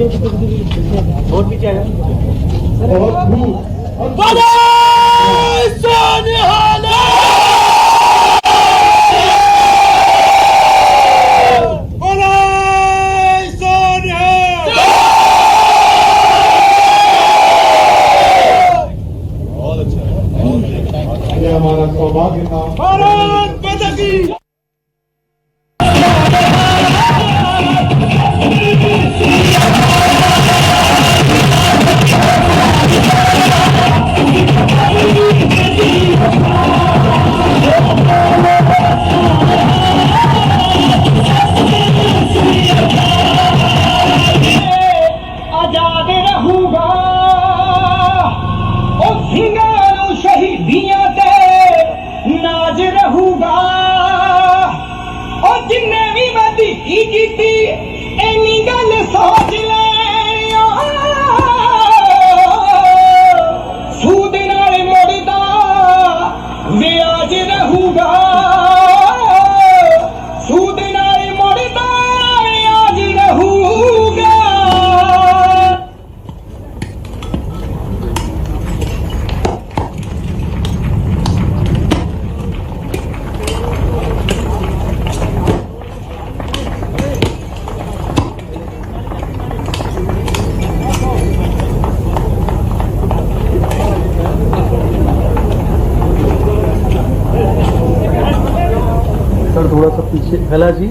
और पीछे आया हमारा सौभाग्य था। भारत माता की आजाद रहूंगा और सिंगारू शहीदियां ते नाज रहूंगा और जिन्ने भी मैं दी कीती एनी गल सोच ले सूद नाल मुड़दा व्याज रहूंगा सूद नाल मुड़दा व्याज रहूंगा। सर थोड़ा सा पीछे फैला जी।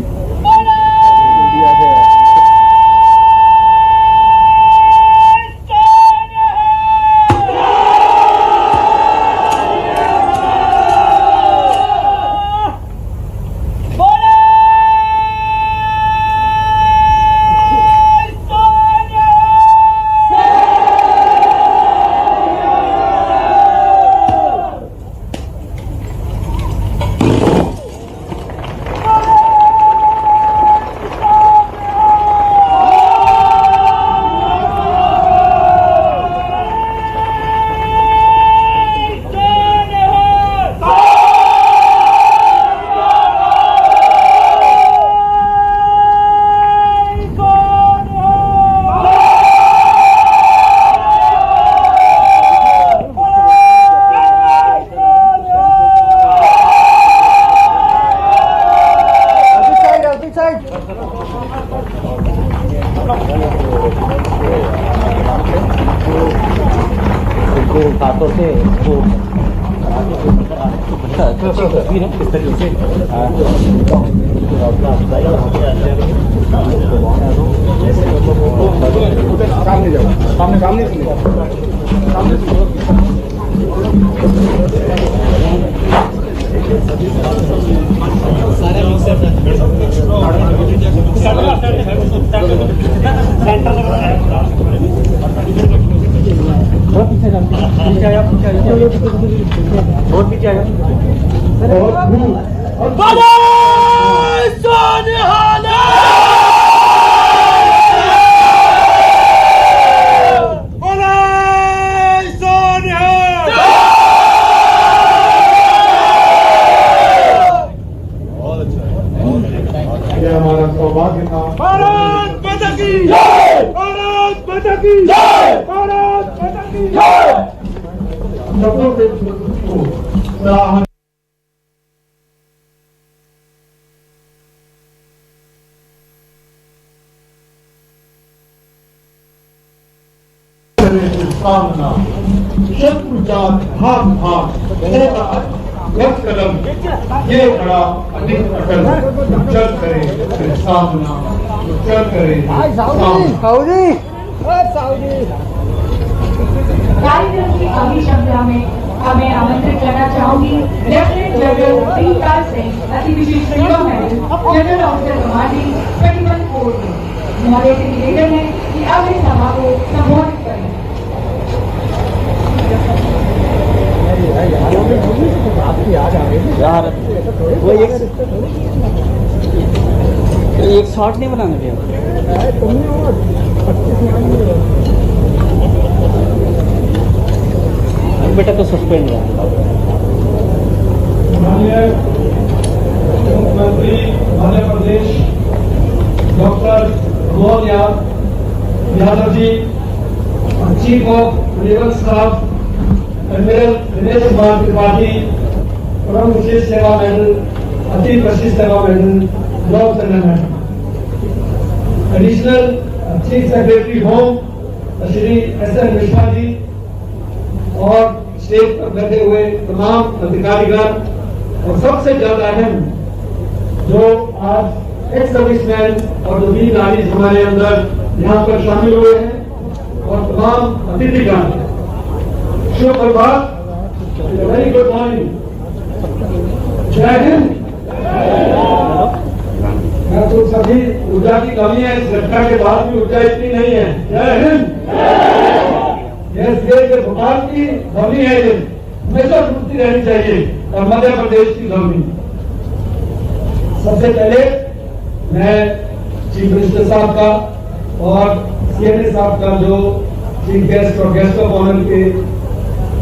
हाथों से वो तस्वीर है किस तरीके से सामने जाओ सामने सामने पीछे आया और पीछे आया हमारा सौभाग्य था। भारत माता की जय भारत माता की जय भारत माता की जय। शब्दों से सराहना सामना शत्रु जात भाग भाग एक कदम ये बड़ा अधिक अकल चल करे फिर सामना चल करे कार्यक्रम की अगली श्रृंखला में हमें आमंत्रित करना चाहूंगी लेफ्टिनेंट जनरल प्रीताल सिंह अति विशेष freedom medal general officer commanding 21 corps महोदय से निवेदन है कि अब इस सभा को संबोधित करें। यार वो एक शॉट नहीं बनाने दिया बेटा तो सस्पेंड है। मुख्यमंत्री Madhya Pradesh doctor Maurya Yadav ji, chief of naval staff admiral Dinesh Kumar Tripathi, परम विशेष सेवा मेडल, अति प्रशिष्ट सेवा medal, Gaurav Tandon madam, additional chief secretary home Shri S N. Mishra ji और स्टेज पर बैठे हुए तमाम अधिकारीगण और सबसे ज्यादा अहम जो आज एक्स सर्विसमैन और जो वीर नारी हमारे अंदर यहाँ पर शामिल हुए हैं और तमाम अतिथिगण, शुभ प्रभात, वेरी गुड मॉर्निंग, जय हिंद। मैं तो सभी ऊर्जा की कमी है, इस घटना के बाद भी ऊर्जा इतनी नहीं है। जय हिंद। ये भोपाल की ध्वनि है, ये हमेशा टूटती रहनी चाहिए और मध्य प्रदेश की ध्वनि। सबसे पहले मैं चीफ मिनिस्टर साहब का और सीएमए साहब का जो चीफ गेस्ट और गेस्ट ऑफ ऑनर के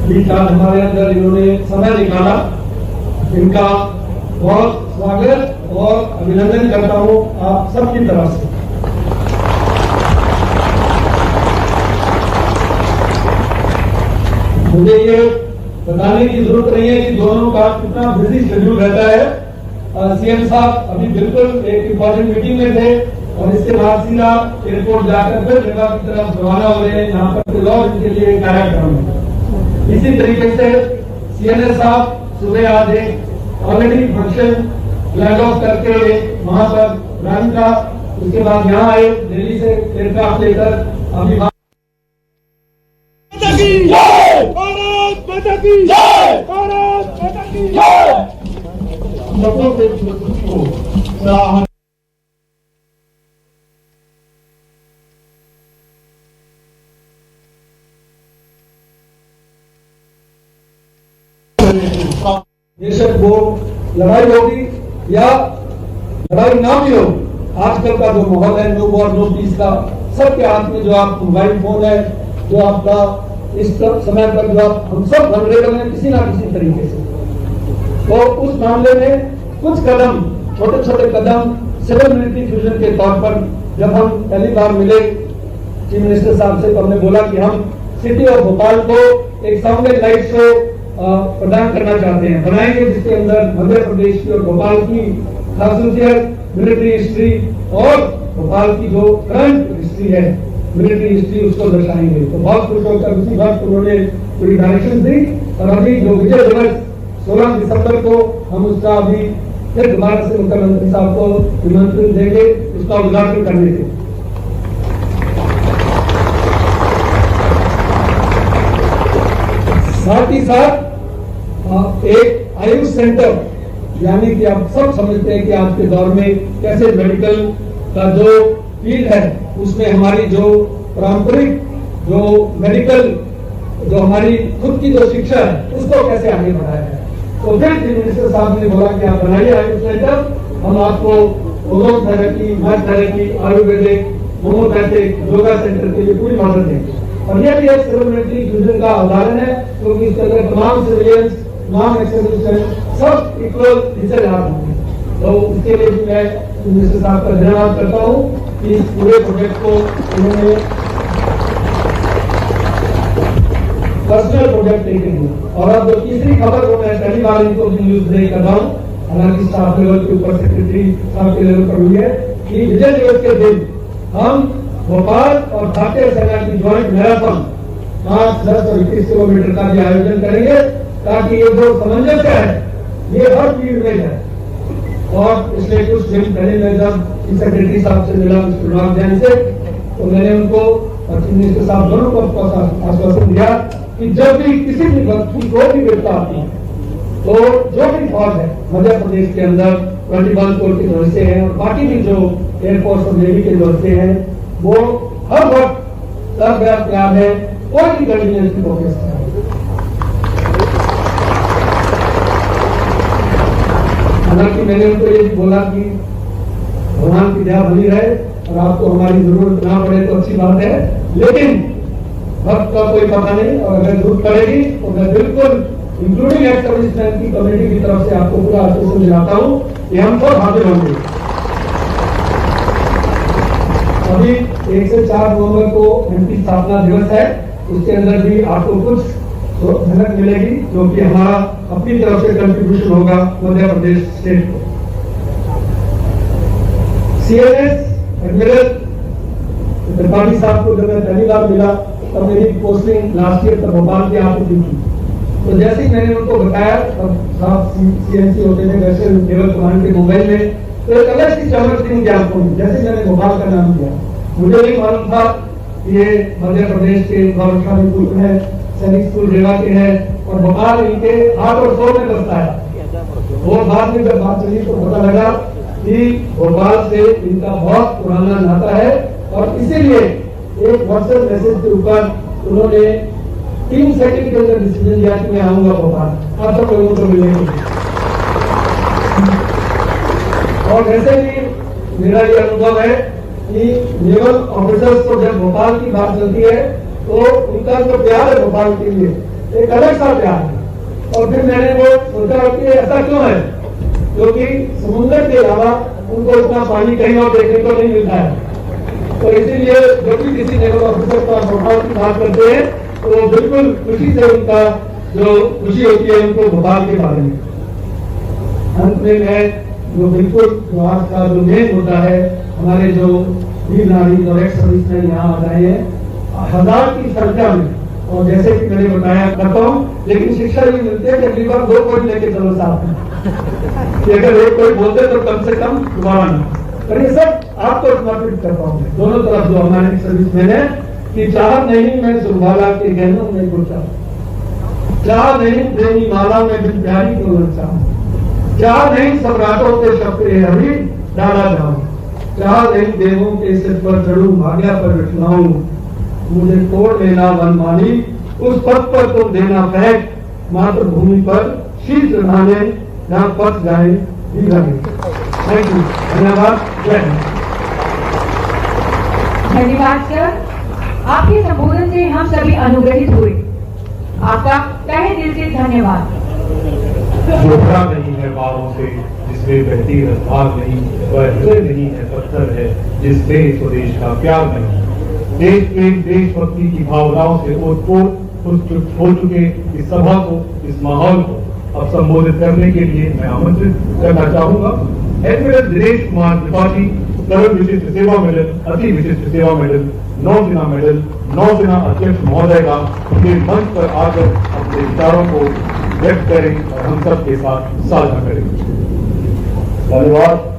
बीच आज हमारे अंदर इन्होंने समय निकाला, इनका बहुत स्वागत और अभिनंदन करता हूं आप सबकी तरफ से। मुझे ये बताने की जरूरत नहीं है कि दोनों का कितना बिजी शेड्यूल रहता है। सीएम साहब अभी बिल्कुल एक इम्पोर्टेंट मीटिंग में थे और इसके बाद सीधा एयरपोर्ट जाकर फिर जगह की तरफ रवाना हो रहे हैं, यहाँ पर लॉज के लिए कार्यक्रम है। इसी तरीके से सीएनए साहब सुबह आज एक ऑलरेडी फंक्शन फ्लैग ऑफ करके वहां पर रन का, उसके बाद यहाँ आए दिल्ली से एयरक्राफ्ट लेकर अभी भारत माता की जय, भारत माता की जय। बेशक वो लड़ाई होगी या लड़ाई ना भी हो, आजकल का जो माहौल है नो वॉर नो पीस का, सबके हाथ में जो आप मोबाइल फोन है, जो आपका इस समय पर जो आप हम सब वनरेबल हैं किसी ना किसी तरीके से, तो उस मामले में कुछ कदम, छोटे छोटे कदम सिविल मिलिट्री फ्यूजन के तौर पर जब हम पहली बार मिले चीफ मिनिस्टर साहब से, तो हमने बोला कि हम सिटी ऑफ भोपाल को एक साउंड एंड लाइट शो प्रदान करना चाहते हैं, बनाएंगे जिसके अंदर मध्य प्रदेश की और भोपाल की खासूसियत मिलिट्री हिस्ट्री और भोपाल की जो करंट हिस्ट्री है मिलिट्री हिस्ट्री उसको दर्शाएंगे। तो बहुत खुश होकर उसी वक्त उन्होंने पूरी डायरेक्शन दी और अभी जो विजय दिवस 16 दिसंबर को हम उसका अभी फिर दोबारा से मुख्यमंत्री साहब को निमंत्रण देंगे उसका उद्घाटन करने के। साथ ही साथ एक आयुष सेंटर, यानी कि आप सब समझते हैं कि आज के दौर में कैसे मेडिकल का जो फील्ड है उसमें हमारी जो पारंपरिक जो मेडिकल जो हमारी खुद की जो शिक्षा है उसको कैसे आगे बढ़ाया है। तो फिर चीफ मिनिस्टर साहब ने बोला कि आप बनाइए आयुष सेंटर, हम आपको ozone therapy, mud therapy, Ayurvedic, homeopathic, yoga centre के लिए पूरी मदद देंगे। और यह भी एक सिविल मिलिट्री फ्यूजन का उदाहरण है, क्योंकि इसके अंदर तमाम सिविलियंस, तमाम एक्सर्विसमैन सब इक्वल हिस्सेदार होंगे। तो इसके लिए भी मैं मिनिस्टर साहब का धन्यवाद करता हूँ कि इस पूरे प्रोजेक्ट को उन्होंने पर्सनल प्रोजेक्ट लेके दिया। और अब जो तीसरी खबर को मैं पहली बार इनको न्यूज दे कर रहा हूँ, हालांकि स्टाफ लेवल के ऊपर सेक्रेटरी साहब के लेवल पर हुई है, कि विजय दिवस के दिन हम भोपाल और भारतीय सेना की ज्वाइंट मैराथन 5, 10 और 21 किलोमीटर का भी आयोजन करेंगे, ताकि ये जो सामंजस्य है ये हर फील्ड में है। और पिछले कुछ दिन पहले मैं जब सेक्रेटरी साहब से मिला मिस्टर राम जैन से, तो मैंने उनको और चीफ मिनिस्टर साहब दोनों को आश्वासन दिया कि जब भी किसी भी व्यक्ति को भी विपदा आती है तो जो भी फौज है मध्य प्रदेश के अंदर 21 कोर के सदस्य हैं और बाकी भी जो एयरफोर्स और नेवी के सदस्य हैं वो हर वक्त तैयार है कोई भी कंटिजेंसी को फेस करें। हालांकि मैंने उनको ये भी बोला कि भगवान की दया बनी रहे और आपको हमारी जरूरत ना पड़े तो अच्छी बात है, लेकिन वक्त का कोई पता नहीं और अगर जरूरत पड़ेगी तो मैं बिल्कुल इंक्लूडिंग एक्स सर्विसमैन की कम्युनिटी की तरफ से आपको पूरा आश्वासन दिलाता हूं कि हम सब हाजिर होंगे। अभी 1 से 4 नवंबर को एमपी स्थापना दिवस है, उसके अंदर भी आपको कुछ तो झलक मिलेगी, जो कि हमारा अपनी तरफ से कंट्रीब्यूशन होगा मध्य प्रदेश स्टेट को। सीएनएस एडमिरल त्रिपाठी साहब को जब मैं पहली बार मिला तब मेरी पोस्टिंग लास्ट ईयर तक भोपाल की आ चुकी थी। तो जैसे ही मैंने उनको बताया, तब साहब सीएनसी होते थे वैसे नेवल कमांड के मोबाइल में, तो एक अलग सी चमक थी मुझे आंखों में। जैसे मैंने भोपाल का नाम दिया, मुझे नहीं मालूम था कि ये मध्य प्रदेश के गौरवशाली पुत्र है, सैनिक स्कूल रेवा के हैं और भोपाल इनके हाथ और सौ में बसता है। और बाद में जब बात चली तो पता लगा कि भोपाल से इनका बहुत पुराना नाता है और इसीलिए एक व्हाट्सएप मैसेज के ऊपर उन्होंने 3 सेकंड के अंदर डिसीजन लिया कि मैं आऊंगा भोपाल, आप सब लोगों को मिलेंगे। और वैसे भी मेरा ये अनुभव है कि नेवल ऑफिसर्स को जब भोपाल की बात चलती है तो उनका जो प्यार है भोपाल के लिए एक अलग सा प्यार है। और फिर मैंने वो सोचा कि ऐसा क्यों है, क्योंकि समुद्र के अलावा उनको इतना पानी कहीं और देखने को नहीं मिलता है। तो इसीलिए जब भी किसी नेवल ऑफिसर का भोपाल की बात करते हैं तो बिल्कुल खुशी से उनका जो खुशी होती है उनको भोपाल के बारे में। अंत में मैं जो बिल्कुल जो आज का जो मेन होता है, हमारे जो वीर नारी और एक्स सर्विसमैन यहाँ आ रहे हैं 1000 की संख्या में, और जैसे कि मैंने बताया करता हूँ, लेकिन शिक्षा भी मिलती है कि अगली बार 2 कोई लेके चलो साथ में, कि अगर एक कोई बोलते तो कम से कम दोबारा नहीं। पर ये सब आपको समर्पित करता हूँ दोनों तरफ जो हमारे सर्विसमैन है, कि चाह नहीं मैं सुरभाला के गहनों में घुसा, चाह नहीं प्रेमी माला में भी प्यारी को ललचा, चाह नहीं सम्राटों के शब्द अभी डाला जाऊं, चाह नहीं देवों के सिर पर चढ़ू भाग्या पर बिठलाऊं, मुझे तोड़ लेना मनमानी उस पथ पर तुम देना फेंक, मातृभूमि पर शीश चढ़ाने जहां पथ जाए भी लगे। थैंक यू, धन्यवाद, जय हिंद। धन्यवाद सर, आपके संबोधन से हम सभी अनुग्रहित हुए। आपका तहे दिल से धन्यवाद। जोखड़ा नहीं है बारों से जिसमें बहती रफ्तार नहीं, वह हृदय नहीं है पत्थर है जिसमें स्वदेश का प्यार नहीं। देश प्रेम देशभक्ति की भावनाओं से ओतप्रोत हो चुके इस सभा को, इस माहौल को अब संबोधित करने के लिए मैं आमंत्रित करना चाहूंगा एडमिरल दिनेश कुमार त्रिपाठी, तरल विशिष्ट सेवा मेडल, अति विशिष्ट सेवा मेडल, नौसेना मेडल, नौसेना अध्यक्ष महोदय का उनके मंच पर आकर अपने विचारों को व्यक्त करें और हम सबके साथ साझा करें। धन्यवाद।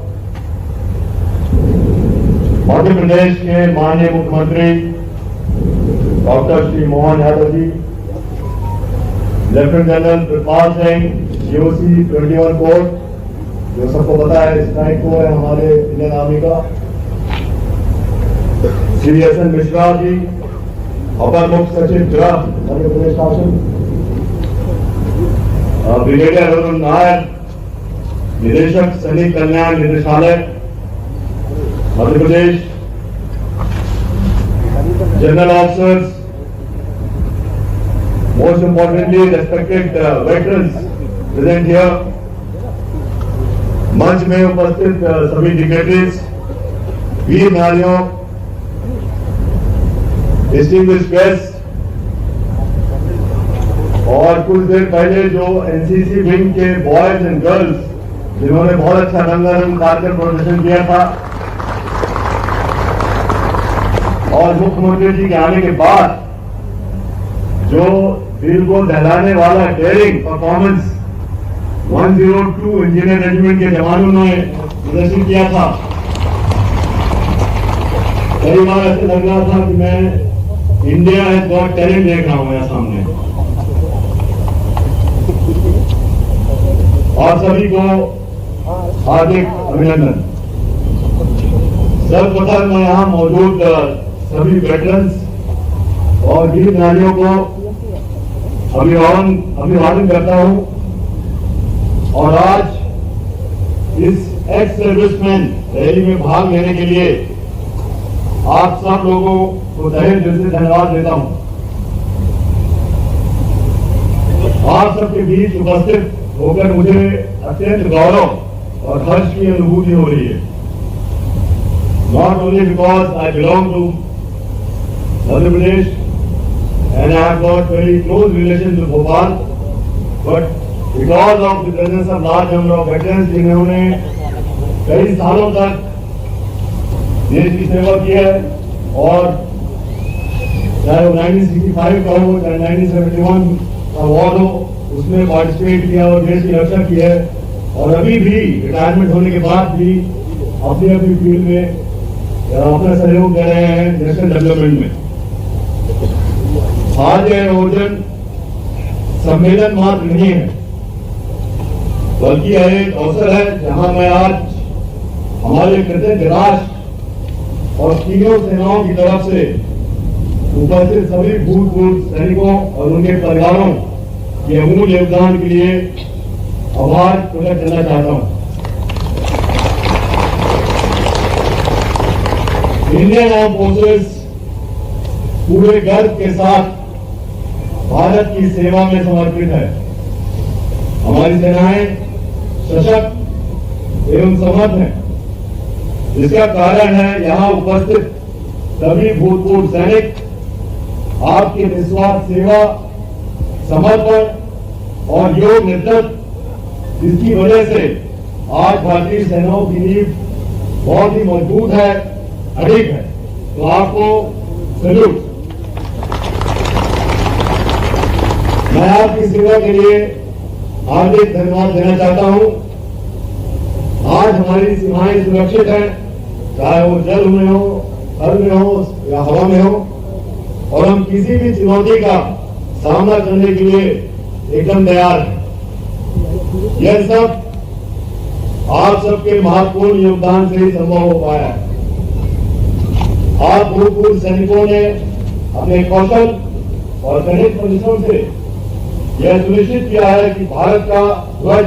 मध्य प्रदेश के माननीय मुख्यमंत्री doctor Shri Mohan Yadav ji, lieutenant general कृपाल सिंह, जीओसी 21 कोर, जो सबको पता है स्ट्राइक को है हमारे इंडियन आर्मी का, श्री एस.एन. मिश्रा जी, अपर मुख्य सचिव गृह मध्य प्रदेश शासन, ब्रिगेडियर अरुण नायर, निदेशक सैनिक कल्याण निदेशालय Madhya Pradesh, general officers, most importantly respected veterans present here, मंच में उपस्थित सभी डिग्नेटरीज, वीर नारियों, डिस्टिंग्विश्ड गेस्ट, और कुछ देर पहले जो एनसीसी विंग के बॉयज एंड गर्ल्स जिन्होंने बहुत अच्छा रंगारंग कार्यक्रम प्रदर्शन किया था, और मुख्यमंत्री जी के आने के बाद जो दिल को दहलाने वाला डेयरिंग परफॉर्मेंस 102 इंजीनियर रेजिमेंट के जवानों ने प्रदर्शन किया था। कई बार ऐसे लग रहा था कि मैं इंडिया हैज गॉट टैलेंट देख रहा हूं यहाँ सामने। और सभी को हार्दिक अभिनंदन। सर्वप्रथम मैं यहाँ मौजूद सभी वेटरन्स और वीर नारियों को अभिवादन करता हूँ, और आज इस एक्स सर्विसमैन रैली में भाग लेने के लिए आप सब लोगों को तहे दिल से धन्यवाद देता हूँ। आप सबके बीच उपस्थित होकर मुझे अत्यंत गौरव और हर्ष की अनुभूति हो रही है। not only because I belong to Madhya Pradesh and I have got very close relations with Bhopal, but because of the presence of large number of veterans जिन्होंने कई सालों तक देश की सेवा की है और चाहे वो 1965 का हो चाहे 1971 का वॉर हो उसमें पार्टिसिपेट किया और देश की रक्षा की है और अभी भी रिटायरमेंट होने के बाद भी अपनी अपनी फील्ड में अपना सहयोग दे रहे हैं नेशनल डेवलपमेंट में। आज यह आयोजन सम्मेलन मात्र नहीं है बल्कि यह एक अवसर है जहां मैं आज हमारे कृतज्ञ राष्ट्र और तीनों सेनाओं की तरफ से उपस्थित सभी भूतपूर्व सैनिकों और उनके परिवारों के अमूल्य योगदान के लिए आभार प्रकट करना चाहता हूं। इंडियन आर्म फोर्सेस पूरे गर्व के साथ भारत की सेवा में समर्पित है। हमारी सेनाएं सशक्त एवं समर्थ हैं। इसका कारण है यहां उपस्थित सभी भूतपूर्व सैनिक आपके निस्वार्थ सेवा, समर्पण और योग नेतृत्व जिसकी वजह से आज भारतीय सेनाओं की नींव बहुत ही मजबूत है, अडिग है। तो आपको सैल्यूट। मैं आपकी सेवा के लिए हार्दिक धन्यवाद देना चाहता हूं। आज हमारी सीमाएं सुरक्षित हैं, चाहे वो जल में हो, थल में हो या हवा में हो, और हम किसी भी चुनौती का सामना करने के लिए एकदम तैयार हैं। यह सब आप सबके महत्वपूर्ण योगदान से ही संभव हो पाया है। आप भूतपूर्व सैनिकों ने अपने कौशल और कठिन परिश्रम से यह सुनिश्चित किया है कि भारत का ध्वज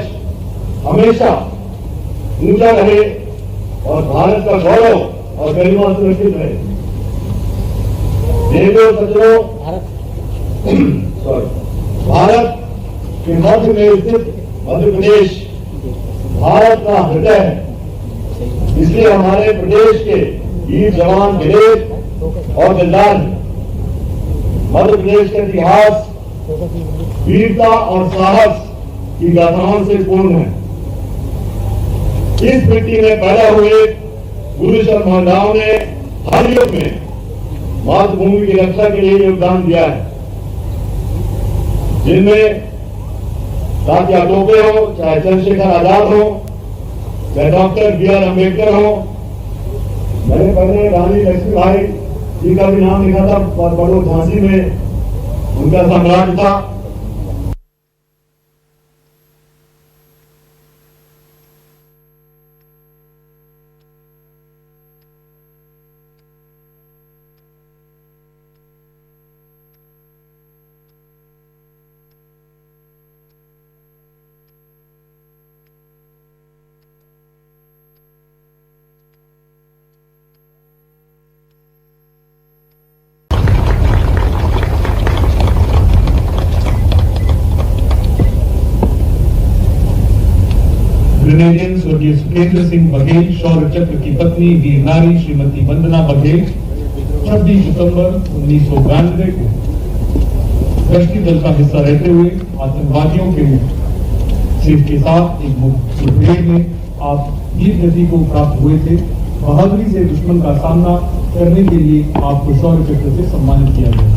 हमेशा ऊंचा रहे और भारत का गौरव और गरिमा सुरक्षित रहे। देवों सज्जनों, भारत के मध्य में स्थित मध्य प्रदेश भारत का हृदय है। इसलिए हमारे प्रदेश के वीर जवान दिलेर और दिलदार हैं। मध्य प्रदेश का इतिहास वीरता और साहस की गाथाओं से पूर्ण है। इस मिट्टी में पैदा हुए पुरुष और महिलाओं ने हर युग में मातृभूमि की रक्षा के लिए योगदान दिया है, जिनमें तात्या टोपे हो, चाहे चंद्रशेखर आजाद हो, चाहे डॉक्टर बी.आर. अम्बेडकर हो। मैंने पहले रानी लक्ष्मीबाई जी का भी नाम लिखा था, बड़ो झांसी में उनका सम्राट था। ग्रेनेडियन स्वर्गीय सुखेंद्र सिंह बघेल शौर्य चक्र की पत्नी वीर नारी श्रीमती वंदना बघेल 26 सितंबर 1992 को गश्ती दल का हिस्सा रहते हुए आतंकवादियों के सिर के साथ एक मुठभेड़ में आप वीर गति को प्राप्त हुए थे। बहादुरी से दुश्मन का सामना करने के लिए आपको शौर्य चक्र से सम्मानित किया गया।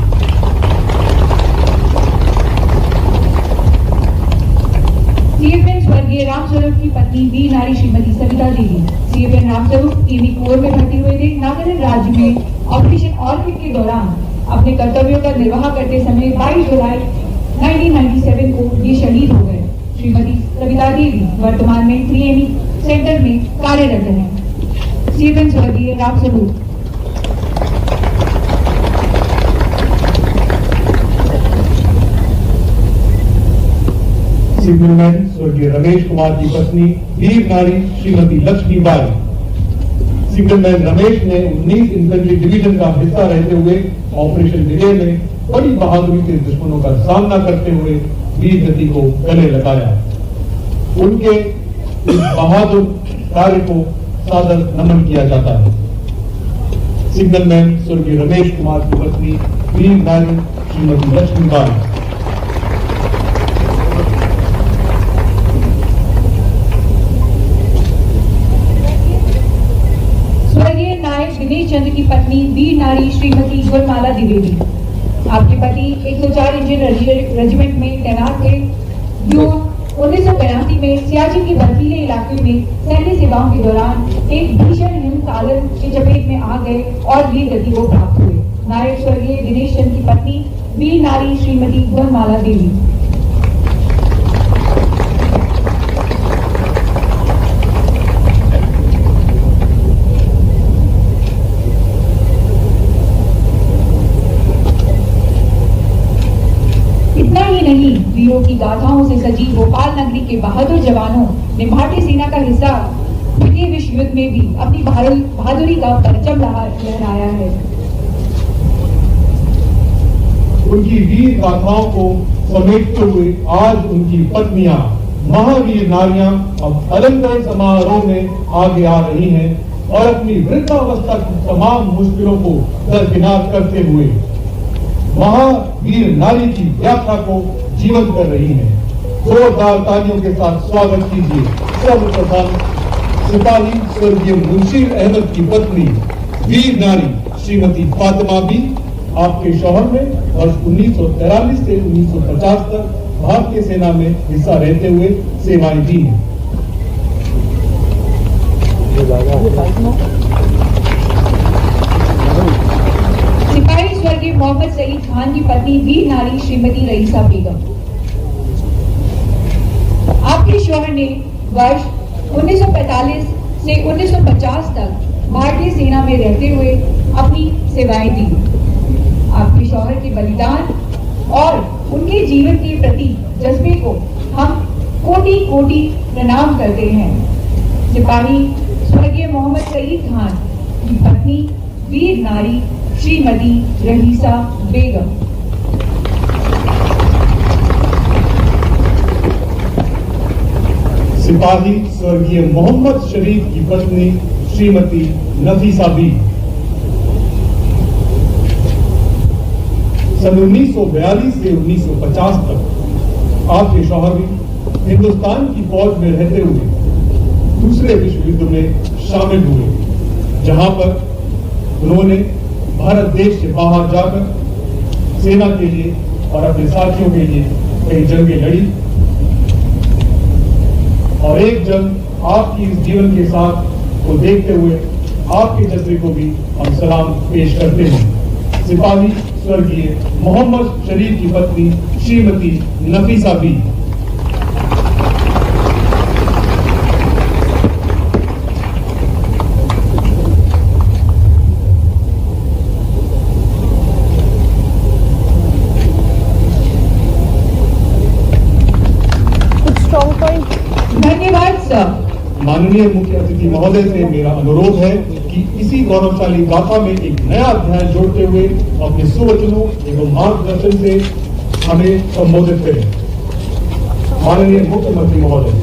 सीएपीएन स्वर्गीय रामस्वरूप की पत्नी वीर नारी श्रीमती सविता देवी। सीएपीएन रामस्वरूप केवी कोर में भर्ती हुए थे। नागालैंड राज्य में ऑपरेशन ऑर्किड के दौरान अपने कर्तव्यों का निर्वाह करते समय 22 जुलाई 1997 को ये शहीद हो गए। श्रीमती सविता देवी वर्तमान में त्रिवेणी सेंटर में कार्यरत हैं। सीएपीएन स्वर्गीय रामस्वरूप। सिग्नलमैन स्वर्गीय रमेश कुमार की पत्नी वीर नारी श्रीमती लक्ष्मीबाई। सिग्नलमैन रमेश ने 19 इन्फेंट्री डिवीजन का हिस्सा रहते हुए ऑपरेशन विजय में बड़ी बहादुरी से दुश्मनों का सामना करते हुए वीर गति को गले लगाया। उनके इस बहादुर कार्य को सादर नमन किया जाता है। सिग्नलमैन स्वर्गीय रमेश कुमार की पत्नी वीर नारी श्रीमती लक्ष्मीबाई। स्वर्गीय नायक दिनेश चंद्र की पत्नी वीर नारी श्रीमती गुणमाला द्विवेदी। आपके पति 104 इंडियन रेजिमेंट में तैनात थे, जो 1982 में सियाचिन के बर्फीले इलाके में सैन्य सेवाओं के दौरान एक भीषण हिमस्खलन की चपेट में आ गए और वीर गति को प्राप्त हुए। नायक स्वर्गीय दिनेश चंद्र की पत्नी वीर नारी श्रीमती गुणमाला देवी। इतना ही नहीं, वीरों की गाथाओं से सजी भोपाल नगरी के बहादुर जवानों ने भारतीय सेना का हिस्सा द्वितीय विश्व युद्ध में भी अपनी बहादुरी का परचम लहराया है। उनकी वीर गाथाओं को समेटते हुए आज उनकी पत्नियां महावीर नारियां अब अलंकरण समारोह में आगे आ रही हैं और अपनी वृद्धावस्था की तमाम मुश्किलों को दरकिनार करते हुए महावीर नारी की यात्रा को जीवंत कर रही हैं। जोरदार तालियों के साथ स्वागत कीजिए सर्वप्रथम सिपाही स्वर्गीय मुंशीर अहमद की पत्नी वीर नारी श्रीमती फातिमा बी। आपके शौहर में वर्ष 1943 से 1950 तक भारतीय सेना में हिस्सा रहते हुए सेवाएं दी हैं। सिपाही स्वर्गीय मोहम्मद सईद खान की पत्नी वीर नारी श्रीमती रईसा बेगम। आपके शौहर ने वर्ष 1945 से 1950 तक भारतीय सेना में रहते हुए अपनी सेवाएं दी। आपके शौहर के बलिदान और उनके जीवन के प्रति जज्बे को हम कोटि कोटि प्रणाम करते हैं। सिपाही स्वर्गीय मोहम्मद सईद खान की पत्नी वीर नारी श्रीमती रहीसा बेगम। सिपाही स्वर्गीय मोहम्मद शरीफ की पत्नी श्रीमती नफीसा बी। सन 1942 से 1950 तक आपके शौहर भी हिंदुस्तान की फौज में रहते हुए दूसरे विश्व युद्ध में शामिल हुए, जहां पर उन्होंने भारत देश से बाहर जाकर सेना के लिए और अपने साथियों के लिए कई जंगें लड़ी और एक जंग आपकी इस जीवन के साथ को देखते हुए आपके जज्बे को भी हम सलाम पेश करते हैं। सिपाही स्वर्गीय मोहम्मद शरीफ की पत्नी श्रीमती नफीसा बी। धन्यवाद सर। माननीय मुख्य अतिथि महोदय से मेरा अनुरोध है कि इसी गौरवशाली गाथा में एक नया अध्याय जोड़ते हुए अपने सुवचनों एवं मार्गदर्शन से हमें संबोधित करें। माननीय मुख्यमंत्री महोदय।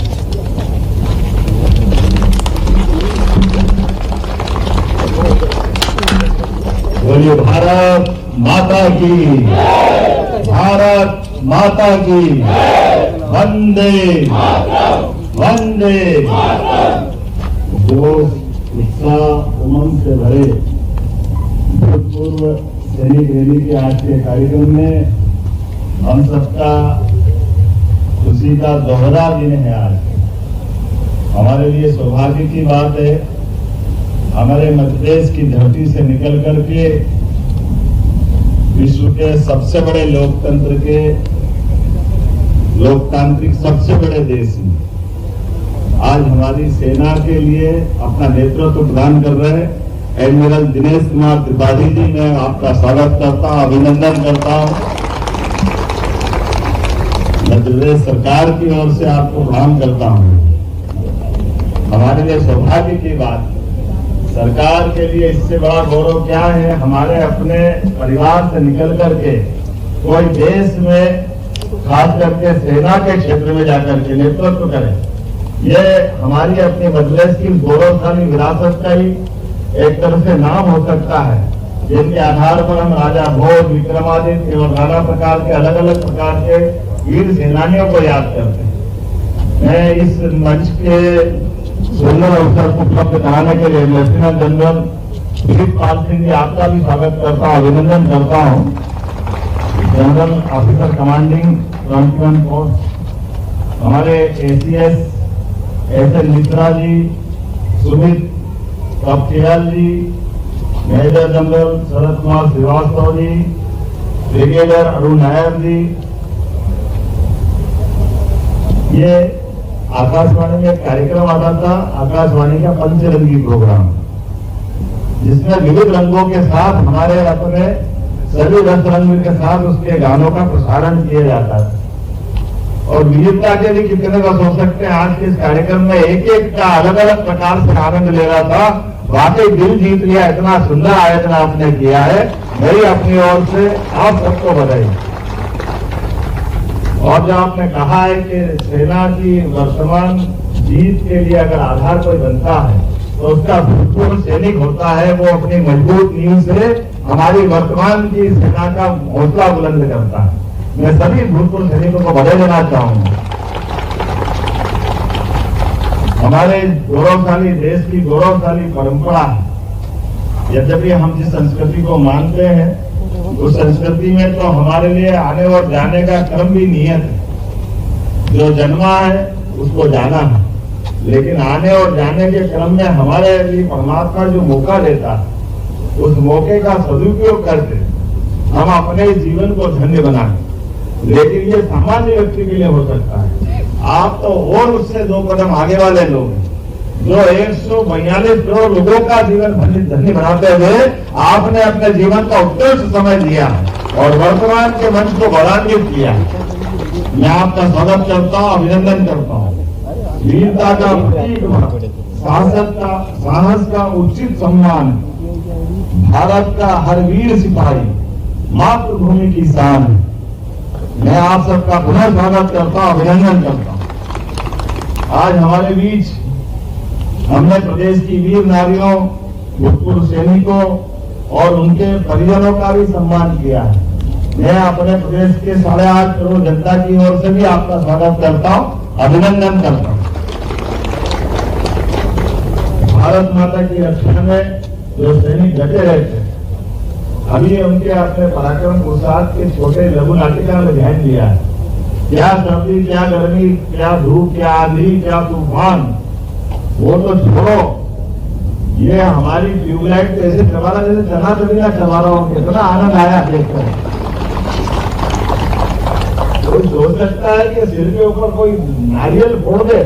बोलिए भारत माता की, भारत माता की, वंदे वंदे। जो उत्साह उमंग से भरे भूतपूर्व सैनिक रैली के आज के कार्यक्रम में हम सबका खुशी का दोहरा दिन है। आज हमारे लिए सौभाग्य की बात है, हमारे मध्य प्रदेश की धरती से निकल करके विश्व के सबसे बड़े लोकतंत्र के लोकतांत्रिक सबसे बड़े देश में आज हमारी सेना के लिए अपना नेतृत्व प्रदान कर रहे एडमिरल दिनेश कुमार त्रिपाठी जी, मैं आपका स्वागत करता हूं, अभिनंदन करता हूं। मध्य प्रदेश सरकार की ओर से आपको प्रणाम करता हूं। हमारे लिए सौभाग्य की बात, सरकार के लिए इससे बड़ा गौरव क्या है, हमारे अपने परिवार से निकल करके कोई देश में खास करके सेना के क्षेत्र में जाकर के नेतृत्व करें, ये हमारी अपनी मध्य प्रदेश की गौरवशाली विरासत का ही एक तरह से नाम हो सकता है, जिनके आधार पर हम राजा भोज, विक्रमादित्य और नाना प्रकार के अलग अलग प्रकार के वीर सेनानियों को याद करते हैं। मैं इस मंच के सुंदर अवसर को उपलब्ध कराने के लिए लेफ्टिनेंट जनरल सुजीतपाल सिंह जी आपका भी स्वागत करता हूँ, अभिनंदन करता हूँ। General officer commanding frontman force हमारे ACS SN मिश्रा जी, सुमित कपटियाल जी, major general Sharad Kumar Srivastava ji, brigadier Arun Nair जी। ये आकाशवाणी में एक कार्यक्रम आता था, आकाशवाणी का पंचरंगी प्रोग्राम, जिसमें विविध रंगों के साथ हमारे अपने सभी रस रंग के साथ उसके गानों का प्रसारण किया जाता था। और विविधता के लिए कितने का सोच सकते हैं, आज के इस कार्यक्रम में एक एक का अलग अलग प्रकार से आनंद ले रहा था। वाकई दिल जीत लिया, इतना सुंदर आयोजन आपने किया है। मेरी अपनी ओर से आप सबको बधाई। और जो आपने कहा है कि सेना की वर्तमान जीत के लिए अगर आधार कोई बनता है तो उसका भूतपूर्व सैनिक होता है। वो अपनी मजबूत नींव से हमारी वर्तमान की सेना का हौसला बुलंद करता है। मैं सभी भूतपूर्व सैनिकों को बधाई देना चाहूंगा। हमारे गौरवशाली देश की गौरवशाली परंपरा है। यद्यपि हम जिस संस्कृति को मानते हैं उस संस्कृति में तो हमारे लिए आने और जाने का क्रम भी नियत है। जो जन्मा है उसको जाना है, लेकिन आने और जाने के क्रम में हमारे लिए परमात्मा जो मौका देता है उस मौके का सदुपयोग करके हम अपने जीवन को धन्य बनाएं। लेकिन ये सामान्य व्यक्ति के लिए हो सकता है। आप तो और उससे 2 कदम आगे वाले लोग हैं, जो 142 करोड़ लोगों का जीवन धन्य बनाते हुए आपने अपने जीवन का उत्कृष्ट समय दिया और वर्तमान के मंच को गौरवान्वित किया। मैं आपका स्वागत करता हूँ, अभिनंदन करता हूँ। वीरता का प्रतीक, साहस का उचित सम्मान, भारत का हर वीर सिपाही मातृभूमि की शान है। मैं आप सबका पुनः स्वागत करता हूँ, अभिनंदन करता हूँ। आज हमारे बीच हमने प्रदेश की वीर नारियों, भूतपूर्व सैनिकों और उनके परिजनों का भी सम्मान किया है। मैं अपने प्रदेश के 8.5 करोड़ जनता की ओर से भी आपका स्वागत करता हूँ, अभिनंदन करता हूँ। भारत माता की रक्षा में जो सैनिक डटे रहते हैं, अभी उनके अपने पराक्रम पुरुषार्थ के छोटे लघु नाटिका में ध्यान दिया है। क्या सर्दी, क्या गर्मी, क्या धूप, क्या आंधी, क्या तूफान, वो तो छोड़ो, ये हमारी ट्यूबलाइट ऐसे चला रहा जैसे चना चबीना चला रहा हूं। कितना आनंद आया देखकर। कोई सोच सकता है कि सिर के ऊपर कोई नारियल फोड़ दे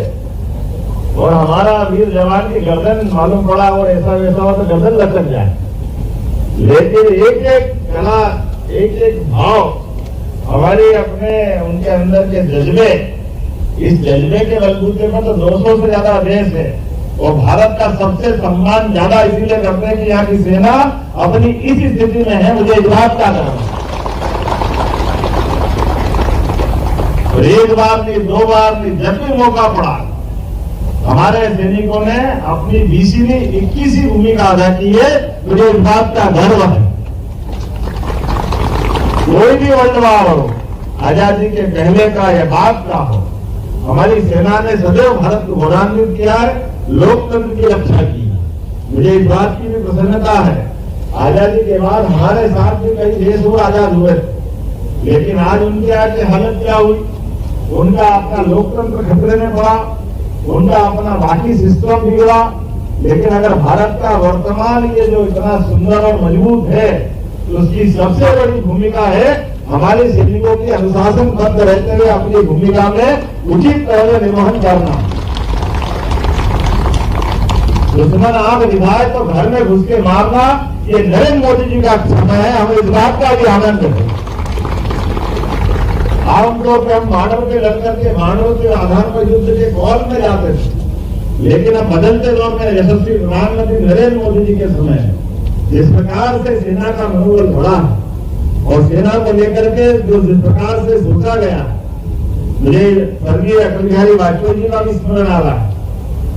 और हमारा वीर जवान की गर्दन मालूम पड़ा और ऐसा वैसा हो तो गर्दन लटक जाए। लेकिन एक एक कला, एक एक भाव, हमारे अपने उनके अंदर के जज्बे, इस जज्बे के बलबूते पर तो 200 से ज्यादा देश है और भारत का सबसे सम्मान ज्यादा इसीलिए करते हैं कि यहाँ की सेना अपनी इस स्थिति में है। मुझे इस बात का गर्व है। और एक बार नहीं, 2 बार नहीं, जब भी मौका पड़ा हमारे सैनिकों ने अपनी 20वीं 21वीं भूमिका अदा की है। मुझे इस बात का गर्व है। कोई भी वर्ल्ड वार हो, आजादी के पहले का या बाद का हो, हमारी सेना ने सदैव भारत को गौरवान्वित किया है, लोकतंत्र की रक्षा की। मुझे इस बात की भी प्रसन्नता है, आजादी के बाद हमारे साथ भी कई देश हुए आजाद हुए, लेकिन आज उनकी आज की हालत क्या हुई? उनका अपना लोकतंत्र खतरे में पड़ा, उनका अपना बाकी सिस्टम बिगड़ा। लेकिन अगर भारत का वर्तमान ये जो इतना सुंदर और मजबूत है, तो उसकी सबसे बड़ी भूमिका है हमारे सैनिकों की अनुशासनबद्ध रहते हुए अपनी भूमिका में उचित तरह से निर्वहन करना। दुश्मन आग दिखाए तो घर में घुस के मारना, ये नरेंद्र मोदी जी का समय है। हमें इस बात का भी आनंद है। आमतौर पर हम मानव के लड़कर के मानव के आधार पर युद्ध के कौल में जाते थे, लेकिन अब बदलते दौर में यशस्वी प्रधानमंत्री नरेंद्र मोदी जी के समय जिस प्रकार से सेना का मनोबल बढ़ा और सेना को लेकर के जो जिस प्रकार से सोचा गया, मुझे स्वर्गीय अटल बिहारी वाजपेयी जी का भी स्मरण आ रहा है।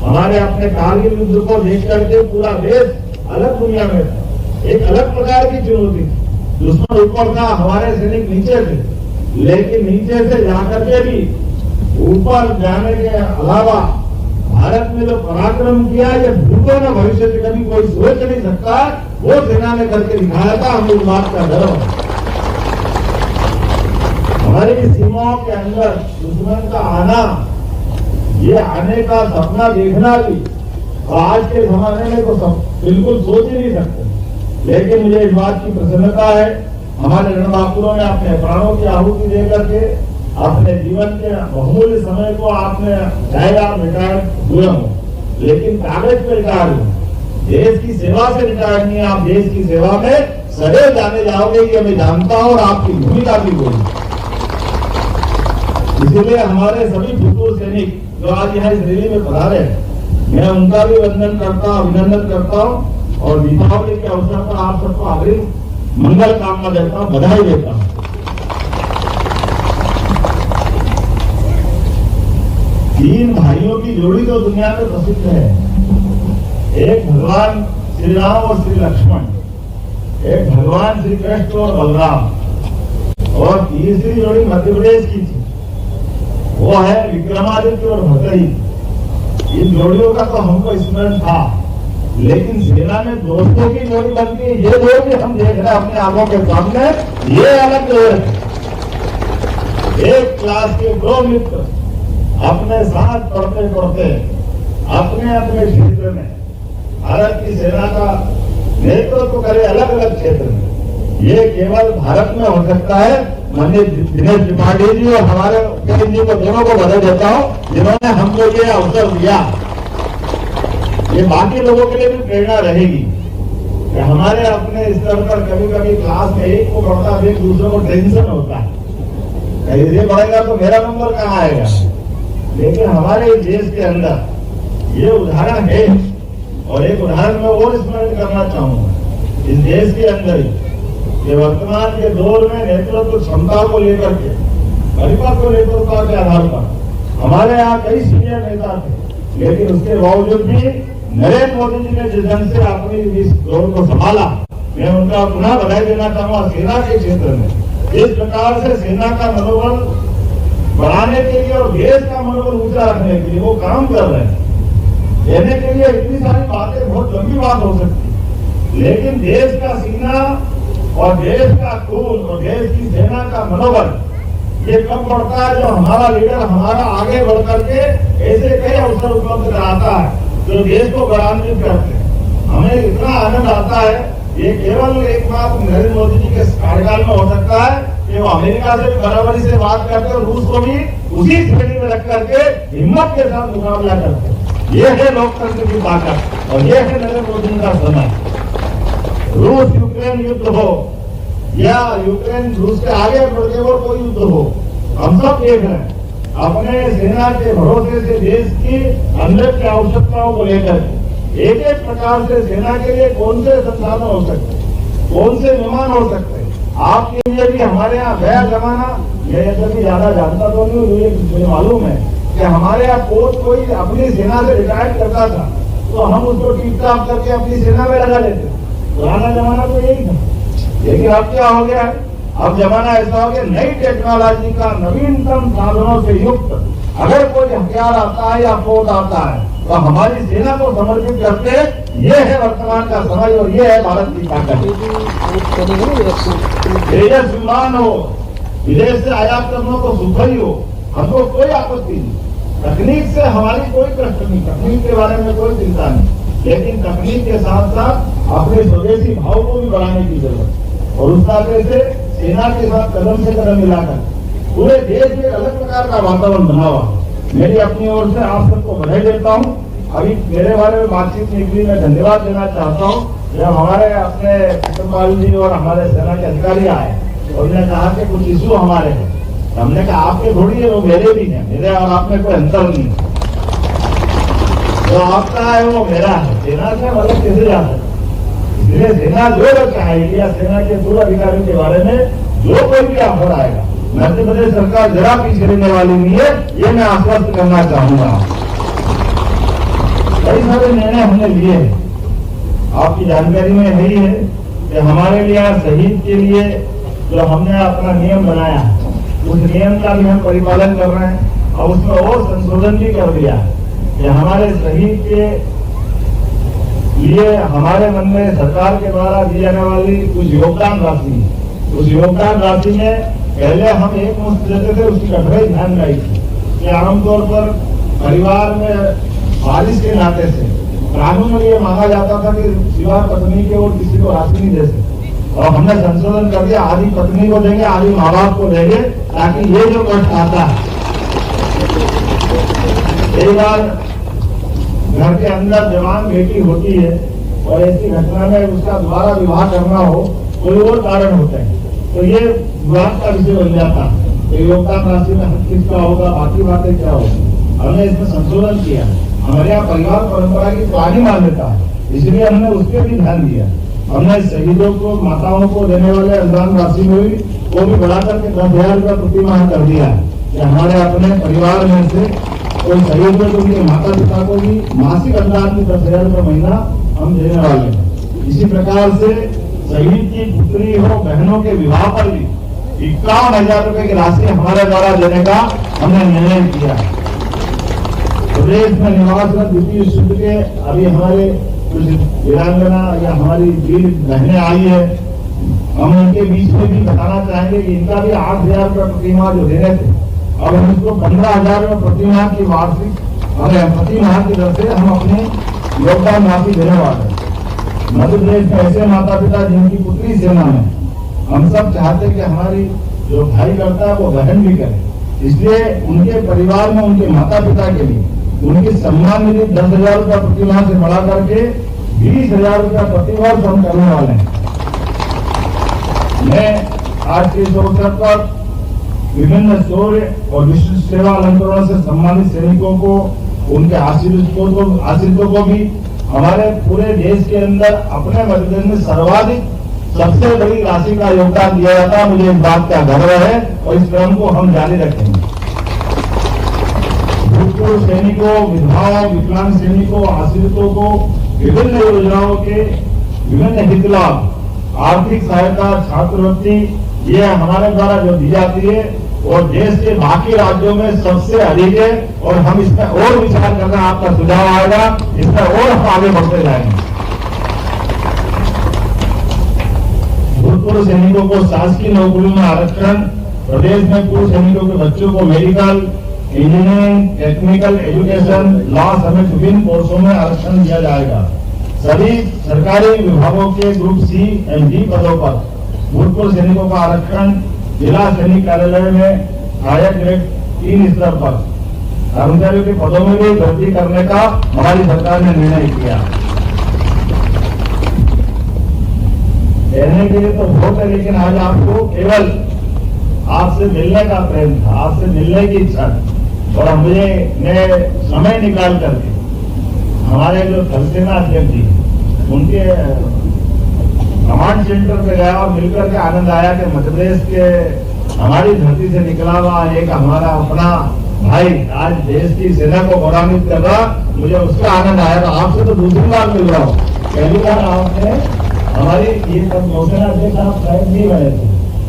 हमारे अपने कारगिल युद्ध को देख करके पूरा देश अलग दुनिया में था, एक अलग प्रकार की चुनौती थी। दुश्मन ऊपर था, हमारे सैनिक नीचे थे, लेकिन नीचे से जाकर के भी ऊपर जाने के अलावा भारत में जो पराक्रम किया, ये भूतों में भविष्य में कभी कोई सोच नहीं सकता, वो सेना ने करके दिखाया था। हमें इस बात का गर्व है। हमारी सीमाओं के अंदर दुश्मन का आना, ये आने का सपना देखना भी आज के जमाने में तो सब बिल्कुल सोच ही नहीं सकते। लेकिन मुझे इस बात की प्रसन्नता है, हमारे रणबांकुरों ने अपने प्राणों की आहुति दे करके अपने जीवन के बहुमूल्य समय को आपने चाहे आप रिटायर हुए हो, लेकिन कागज पे रिटायर हुए, देश की सेवा से रिटायर नहीं, आप देश की सेवा में सदैव जाने जाओगे, ये मैं जानता हूं, और आपकी भूमिका भी होगी। इसलिए हमारे सभी भूतपूर्व सैनिक जो आज यहाँ इस रैली में पधारे हैं, मैं उनका भी अभिनंदन करता हूँ और दीपावली के अवसर पर आप सबको अग्रिम मंगल कामना देता हूँ, बधाई देता हूँ। तीन भाइयों की जोड़ी तो दुनिया में प्रसिद्ध है, एक भगवान श्री राम और श्री लक्ष्मण, एक भगवान श्री कृष्ण और बलराम, और तीसरी जोड़ी मध्य प्रदेश की थी, वो है विक्रमादित्य और भतरी। इन जोड़ियों का तो हमको स्मरण था, लेकिन सेना में दोस्तों की जोड़ी बनती है, ये जोड़ी हम देख रहे हैं अपने आंखों के सामने, ये अलग जोड़ी है। एक क्लास के दो मित्र अपने साथ पढ़ते पढ़ते अपने अपने क्षेत्र में भारत की सेना का नेतृत्व करे, अलग अलग क्षेत्र में। ये केवल भारत में हो सकता है। मैं दिनेश त्रिपाठी जी और हमारे जी को दोनों को बधाई देता हूं, जिन्होंने हमको ये अवसर दिया। ये बाकी लोगों के लिए भी प्रेरणा रहेगी कि हमारे अपने स्तर पर कभी कभी क्लास में एक को पढ़ता है, एक दूसरे को टेंशन होता है, ये पढ़ेगा तो मेरा नंबर कहाँ आएगा। लेकिन हमारे देश के अंदर ये उदाहरण है, और एक उदाहरण मैं और स्मरण करना चाहूंगा। इस देश के अंदर ये वर्तमान के दौर में नेतृत्व क्षमता को लेकर के, परिपक्व नेतृत्व के आधार पर हमारे यहाँ कई सीनियर नेता थे, लेकिन उसके बावजूद भी नरेंद्र मोदी जी ने जिस ढंग से अपनी इस दौर को संभाला, मैं उनका पुनः बधाई देना चाहूंगा। सेना के क्षेत्र में इस प्रकार से सेना का मनोबल बढ़ाने के लिए और देश का मनोबल ऊंचा रखने के लिए वो काम कर रहे हैं। कहने के लिए इतनी सारी बातें बहुत लंबी बात हो सकती, लेकिन देश का सीना और देश का खून और देश की सेना का मनोबल ये कब बढ़ता है, जो हमारा लीडर हमारा आगे बढ़ करके ऐसे कई अवसर उपलब्ध कराता है जो देश को गौरवान्वित करते हैं। हमें इतना आनंद आता है, ये केवल एक बात नरेंद्र मोदी जी के कार्यकाल में हो सकता है कि वो अमेरिका से भी बराबरी से बात करते हैं और रूस को भी उसी श्रेणी में रख करके हिम्मत के साथ मुकाबला करते हैं। ये है लोकतंत्र की ताकत और ये है नरेंद्र मोदी का समय। रूस यूक्रेन युद्ध हो या यूक्रेन रूस के आगे बढ़ते और कोई युद्ध हो, हम सब देख रहे हैं अपने सेना के भरोसे से देश की अंदर की आवश्यकताओं को लेकर एक एक प्रकार से सेना के लिए कौन से संसाधन हो सकते, कौन से विमान हो सकते। आपके लिए भी हमारे यहाँ गया जमाना, मैं कभी ज्यादा जानता तो नहीं, मुझे मालूम है कि हमारे यहाँ कोई अपनी सेना से रिटायर करता था तो हम उसको टिप टाप करके अपनी सेना में लगा लेते। पुराना जमाना तो यही था, लेकिन अब क्या हो गया, अब जमाना ऐसा हो गया नई टेक्नोलॉजी का नवीनतम साधनों से युक्त अगर कोई हथियार आता है या पोत आता है तो हमारी सेना को समर्पित करते। ये है वर्तमान का समय और ये है भारत की ताकत। तेजस विमान हो, विदेश से आयात करना तो सुख ही हो, हमको कोई आपत्ति नहीं। तकनीक से हमारी कोई प्रश्न नहीं, तकनीक के बारे में कोई चिंता नहीं, लेकिन तकनीक के साथ साथ अपने स्वदेशी भाव को भी बढ़ाने की जरूरत और उस तरह से सेना के साथ कदम से कदम मिलाकर पूरे देश में अलग प्रकार का वातावरण बना हुआ। मेरी अपनी ओर से आप सबको बधाई देता हूँ। अभी मेरे बारे में बातचीत निकली, मैं धन्यवाद देना चाहता हूँ। जब हमारे अपने चित्रपाल जी और हमारे सेना के अधिकारी आए और उन्होंने कहा कि कुछ इशू हमारे हैं, हमने कहा आपके थोड़ी है, वो मेरे भी हैं, मेरे और आप में कोई अंतर नहीं है। जो आपका है वो मेरा है, सेना से अलग कैसे जा सकते। इसलिए सेना जो चाहेगी या सेना के पूर्व अधिकारियों के बारे में जो कोई भी ऑफर आएगा, मध्य प्रदेश सरकार जरा पीछे रहने वाली नहीं है, ये मैं आश्वस्त करना चाहूंगा। कई सारे निर्णय हमने लिए हैं, आप आपकी जानकारी में है ही है कि हमारे लिए यहाँ शहीद के लिए जो हमने अपना नियम बनाया उस नियम का भी हम परिपालन कर रहे हैं और उसमें और संशोधन भी कर दिया कि हमारे शहीद के लिए हमारे मन में सरकार के द्वारा दी जाने वाली कुछ योगदान राशि, उस योगदान राशि में पहले हम एक मुश्त देते थे, उसकी कठोर ध्यान रही थी कि आमतौर पर परिवार में बारिश के नाते से कानून में ये मांगा जाता था कि सिवा पत्नी के और किसी को राशि नहीं दे सकते, और हमने संशोधन कर दिया आधी पत्नी को देंगे आधी माँ बाप को देंगे, ताकि ये जो कष्ट आता है एक बार घर के अंदर जवान बेटी होती है और ऐसी घटना में उसका दोबारा विवाह करना हो, कोई और कारण होते हैं, तो ये विवाद का विषय बन जाता है। तो योगदान राशि में हक किसका होगा, बाकी बातें क्या होगी, हमने इसमें संशोधन किया। हमारे यहाँ परिवार परंपरा की पुरानी मान्यता है, इसलिए हमने उस पर भी ध्यान दिया। हमने शहीदों को माताओं को देने वाले अनुदान राशि में भी वो भी बढ़ाकर के 10,000 रुपया प्रति माह कर दिया कि हमारे अपने परिवार में से कोई शहीद में तो उनके माता पिता को भी मासिक अनुदान की 10,000 रुपये महीना हम देने वाले हैं। इसी प्रकार से शहीद की पुत्री हो बहनों के विवाह पर भी 51,000 रुपए की राशि हमारे द्वारा देने का हमने निर्णय किया। प्रदेश में निवासरत द्वितीय विश्व युद्ध के अभी हमारे कुछ वीरांगना या हमारी वीर बहनें आई है, हम उनके बीच में भी बताना चाहेंगे कि इनका भी 8,000 रुपये प्रति माह जो दे रहे थे, और हम उसको 15,000 रुपये प्रति माह की वार्षिक प्रति माह की दर से हम अपने योगदान राशि देने वाले हैं। मध्य प्रदेश में ऐसे माता पिता जिनकी पुत्री सेना में, हम सब चाहते हैं कि हमारी जो भाई करता है वो बहन भी करे, इसलिए उनके परिवार में उनके माता पिता के लिए उनकी सम्मान निधि 10,000 रुपया प्रति माह से बढ़ा करके 20,000 रुपया प्रति वर्ष हम करने वाले हैं। मैं आज के इस अवसर पर विभिन्न शौर्य और विशिष्ट सेवा अलंकरणों से सम्मानित सैनिकों को, उनके आश्रितों को भी हमारे पूरे देश के अंदर अपने मध्य प्रदेश में सर्वाधिक सबसे बड़ी राशि का योगदान दिया जाता है। मुझे इस बात का गर्व है और इस क्रम को हम जारी रखेंगे। भूतपूर्व सैनिकों, विधवाओं, विकलांग सैनिकों, आश्रितों को विभिन्न योजनाओं के विभिन्न हित लाभ, आर्थिक सहायता, छात्रवृत्ति, ये हमारे द्वारा जो दी जाती है और देश के बाकी राज्यों में सबसे अधिक है, और हम इस पर और विचार करना, आपका सुझाव आएगा, इस पर और हम आगे बढ़ते जाएंगे। भूतपूर्व सैनिकों को शासकीय नौकरियों में आरक्षण, प्रदेश में पूर्व सैनिकों के बच्चों को medical, engineering, technical education, law समेत विभिन्न कोर्सों में आरक्षण दिया जाएगा। सभी सरकारी विभागों के ग्रुप सी एंड डी पदों पर भूतपूर्व सैनिकों का आरक्षण, जिला सैनिक कार्यालय में सहायक ग्रेड 3 स्तर पर कर्मचारियों के पदों में भी भर्ती करने का हमारी सरकार ने निर्णय किया। कहने के लिए तो बहुत है, लेकिन आज आपको केवल आपसे मिलने का प्रेम था, आपसे मिलने की इच्छा थी, और मुझे समय निकाल करके हमारे जो थल सेना अध्यक्ष जी उनके कमांड सेंटर पे गया और मिलकर के आनंद आया कि मध्य प्रदेश के हमारी धरती से निकला हुआ एक हमारा अपना भाई आज देश की सेना को गौरवान्वित कर रहा, मुझे उसका आनंद आया। तो आपसे तो दूसरी बार मिल रहा हूँ, पहली बार आपने हमारी ये नौसेना अध्यक्ष आप शायद नहीं बने थे,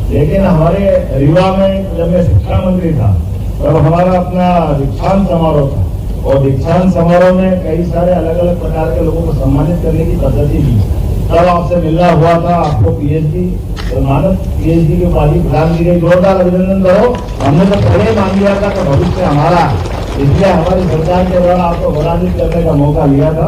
लेकिन हमारे रीवा में जब मैं शिक्षा मंत्री था तब हमारा अपना दीक्षांत समारोह था, और दीक्षांत समारोह में कई सारे अलग अलग प्रकार के लोगों को सम्मानित करने की पद्धति थी। तब आपसे मिलना हुआ था, आपको पीएचडी मानद पीएचडी की उपाधि प्रदान की गई। जोरदार अभिनंदन करो। हमने तो पहले ही मान लिया था कि भविष्य हमारा, इसलिए हमारी सरकार के द्वारा आपको गौरवान्वित करने का मौका लिया था।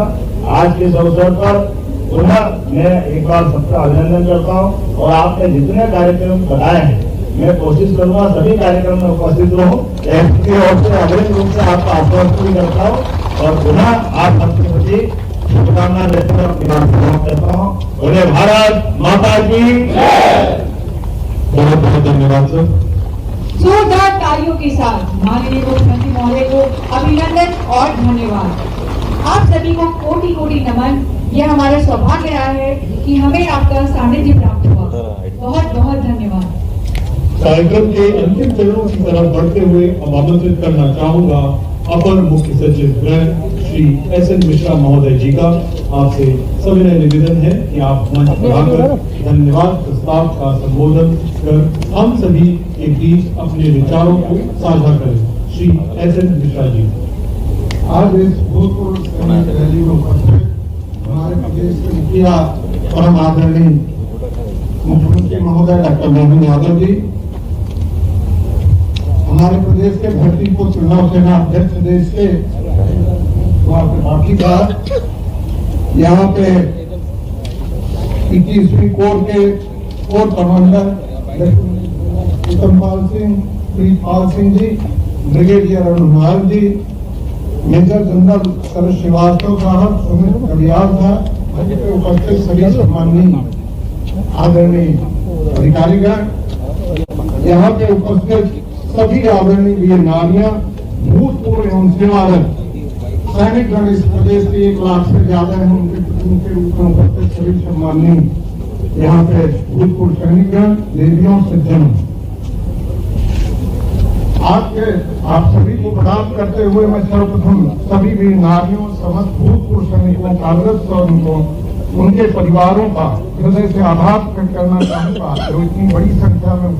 आज के इस अवसर पर पुनः मैं एक बार सबका अभिनंदन करता हूँ, और आपने जितने कार्यक्रम बताए हैं मैं कोशिश करूंगा सभी कार्यक्रम में उपस्थित रहूं, और से अग्रिम रूप से आपका आश्वासन भी करता हूँ, और पुनः आप सबके प्रति शुभकामना देते हुए अपनी बात समाप्त करता हूँ। बोले भारत माता की बहुत बहुत धन्यवाद सर। जोरदार तालियों के साथ माननीय मुख्यमंत्री महोदय को अभिनंदन और धन्यवाद। आप सभी को कोटि कोटि नमन। यह हमारा सौभाग्य रहा है कि हमें आपका सानिध्य प्राप्त हुआ। बहुत बहुत धन्यवाद। कार्यक्रम के अंतिम चरणों की तरफ बढ़ते हुए अब आमंत्रित करना चाहूंगा अपर मुख्य सचिव गृह श्री श्री एस.एन. मिश्रा महोदय जी का आपसे सविनय निवेदन है कि आप मंच बढ़ाकर धन्यवाद प्रस्ताव का संबोधन कर हम सभी के बीच अपने विचारों को साझा करें। श्री एस.एन. मिश्रा जी। आज इस भूतपूर्व सैनिक रैली में उपस्थित हमारे प्रदेश के मुखिया परम आदरणीय मुख्यमंत्री महोदय डॉक्टर मोहन यादव जी, हमारे प्रदेश के धरतीपुत्र नौसेना अध्यक्ष देश के पाठीदार, यहाँ पे 21वीं कोर के core commander उत्तमपाल Singh, Pritpal Singh ji, brigadier Anurag ji, major general शरद श्रीवास्तव साहब, सुमित कलियाल साहब, उपस्थित सभी सम्माननीय आदरणीय अधिकारीगण, यहाँ पे उपस्थित सभी आदरणीय वीर नारियां, भूतपूर्व एवं सेवारत सैनिक गण, इस प्रदेश के 1 लाख से ज्यादा हैं, उनके रूप में उपस्थित सभी सम्माननीय यहाँ पे भूतपूर्व सैनिकगण, देवियों सज्जनों, आप सभी को प्रणाम करते हुए मैं सर्वप्रथम सभी वीर नारियों, समस्त भूतपूर्व सैनिकों, कार्यरत और उनके परिवारों का हृदय से आभार व्यक्त करना चाहूंगा जो इतनी बड़ी संख्या में